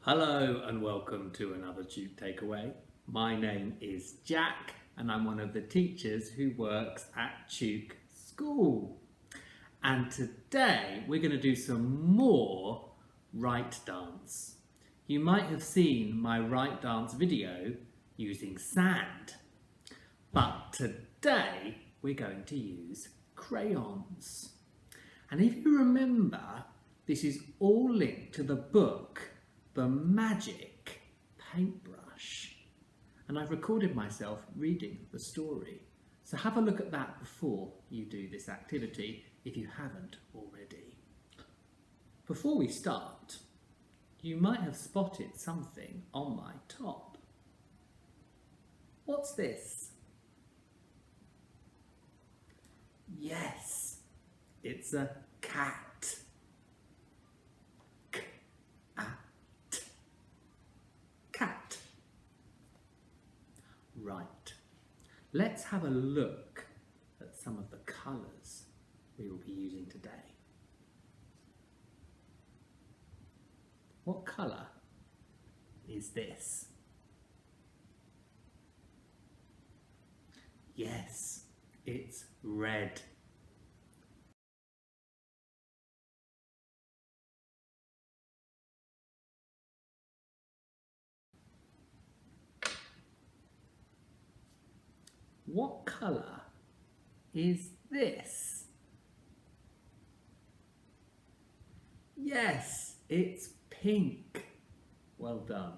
Hello and welcome to another Tube Takeaway. My name is Jack and I'm one of the teachers who works at Tchaikovsky School. And today we're going to do some more right dance. You might have seen my right dance video using sand, but today we're going to use crayons. And if you remember, this is all linked to the book The Magic Paintbrush. And I've recorded myself reading the story. So have a look at that before you do this activity if you haven't already. Before we start, you might have spotted something on my top. What's this? Yes, it's a cat. Cat. Right. Let's have a look at some of the colours we will be using today. What colour is this? Yes, it's red. What colour is this? Yes, it's pink. Well done.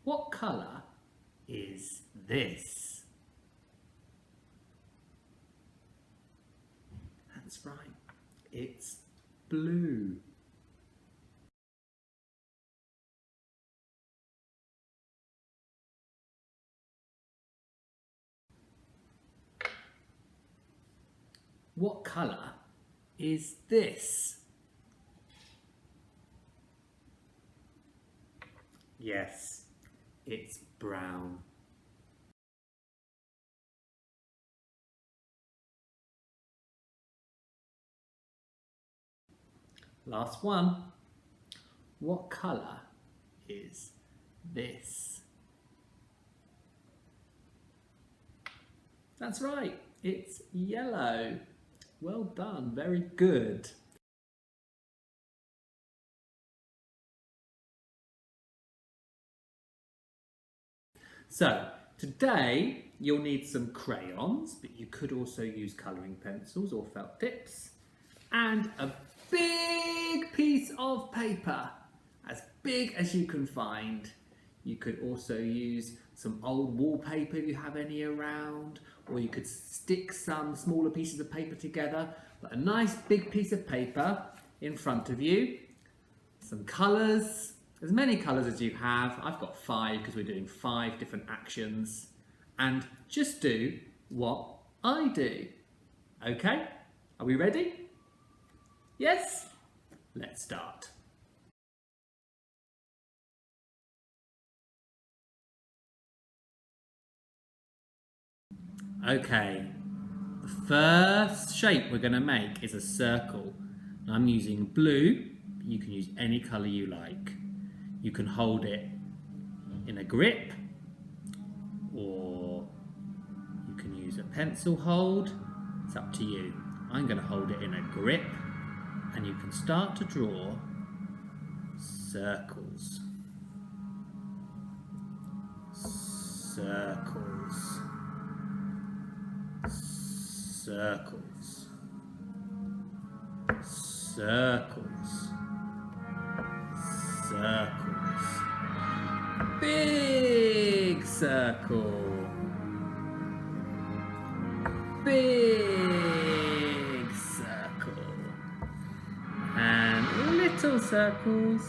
What colour is this? That's right, it's blue. What colour is this? Yes, it's brown. Last one. What colour is this? That's right, it's yellow. Well done, very good. So, today you'll need some crayons, but you could also use colouring pencils or felt tips, and a big piece of paper, as big as you can find. You could also use some old wallpaper if you have any around, or you could stick some smaller pieces of paper together, but a nice big piece of paper in front of you, some colours, as many colours as you have. I've got 5 because we're doing 5 different actions, and just do what I do. Okay, are we ready? Yes? Let's start. Okay, the first shape we're going to make is a circle. I'm using blue. You can use any colour you like. You can hold it in a grip, or you can use a pencil hold. It's up to you. I'm going to hold it in a grip, and you can start to draw circles. Circles. Circles. Circles. Circles. Big circle. Big circle. And little circles.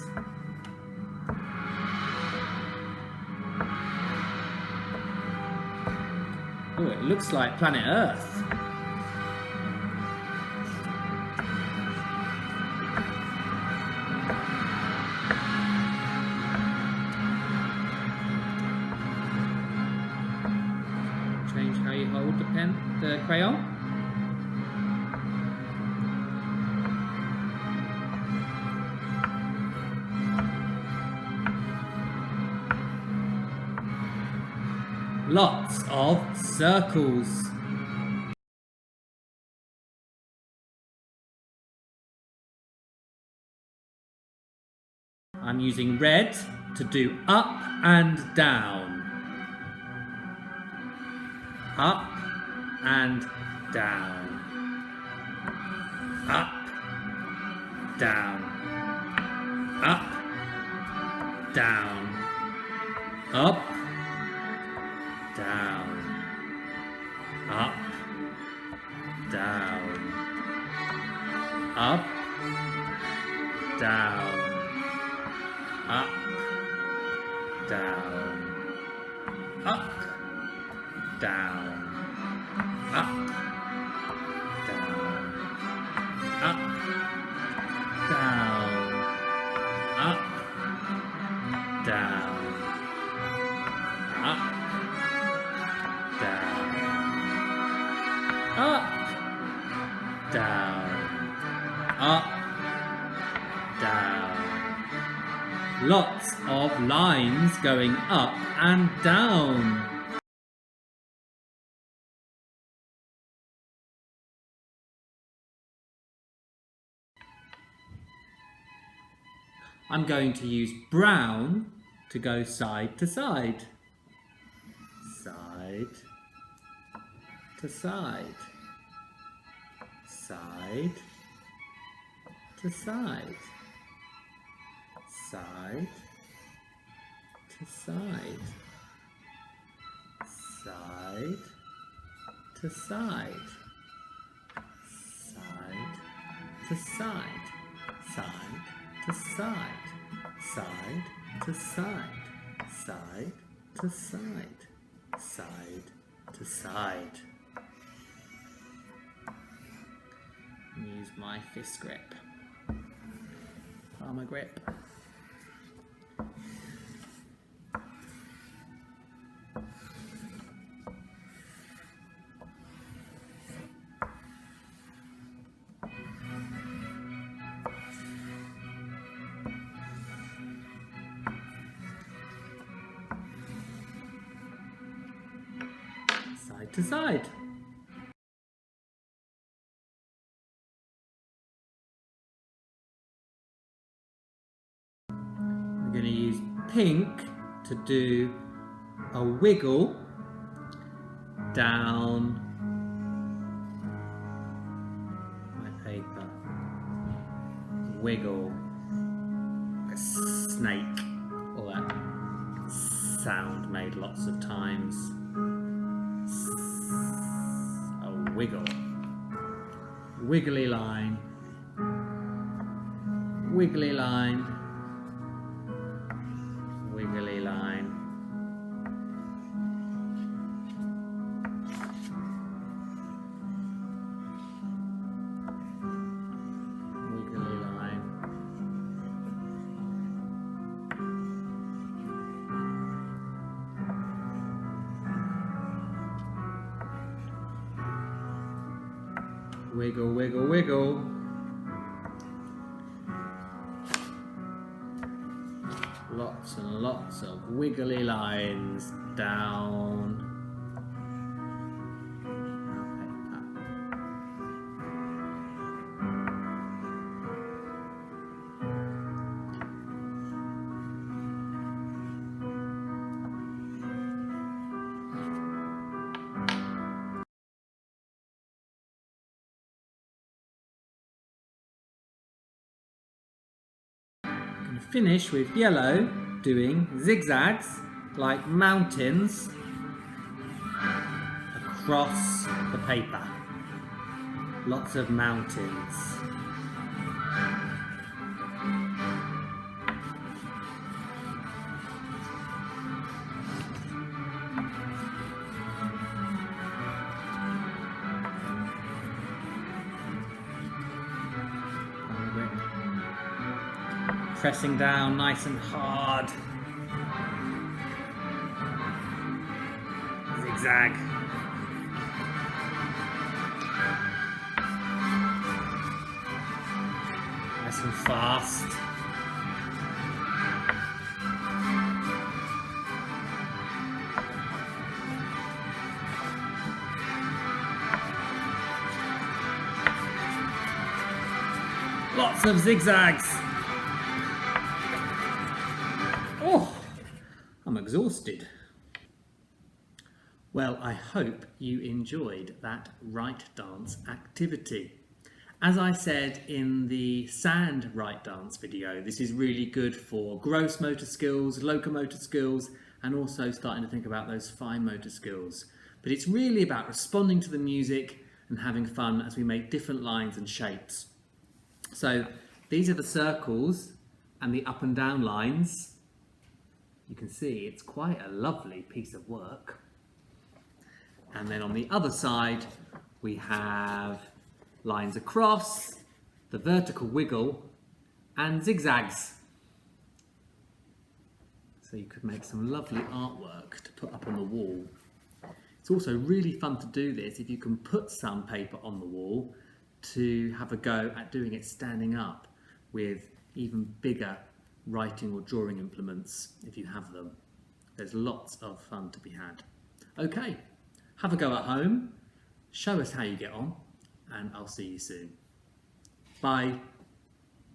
Oh, it looks like planet Earth. crayon. Lots of circles. I'm using red to do up and down. Up and down. Up, down. Up, down. Up, down. Up, down. Up, down. Up, down, up, down, up, down, up, down, up, down, up, down, up, down, up, down. Lots of lines going up and down. I'm going to use brown to go side to side. Side to side. Side to side. Side to side. Side to side. Side to side. Side to side. Side to side. Side to side. Side to side. Use my fist grip. Palmer grip. Side to side. We're going to use pink to do a wiggle down my paper. Wiggle. A snake. All that sound made lots of times. A wiggle. Wiggly line. Wiggly line. Wiggly line. Wiggly line. Wiggle, wiggle, wiggle. Lots and lots of wiggly lines down. Finish with yellow doing zigzags like mountains across the paper. Lots of mountains. Pressing down nice and hard. Zigzag. Nice and fast. Lots of zigzags. Oh, I'm exhausted. Well, I hope you enjoyed that right dance activity. As I said in the sand right dance video, this is really good for gross motor skills, locomotor skills, and also starting to think about those fine motor skills. But it's really about responding to the music and having fun as we make different lines and shapes. So these are the circles and the up and down lines. You can see it's quite a lovely piece of work. And then on the other side, we have lines across, the vertical wiggle, and zigzags. So you could make some lovely artwork to put up on the wall. It's also really fun to do this if you can put some paper on the wall to have a go at doing it standing up with even bigger writing or drawing implements if you have them. There's lots of fun to be had. Okay, have a go at home, show us how you get on, and I'll see you soon. Bye.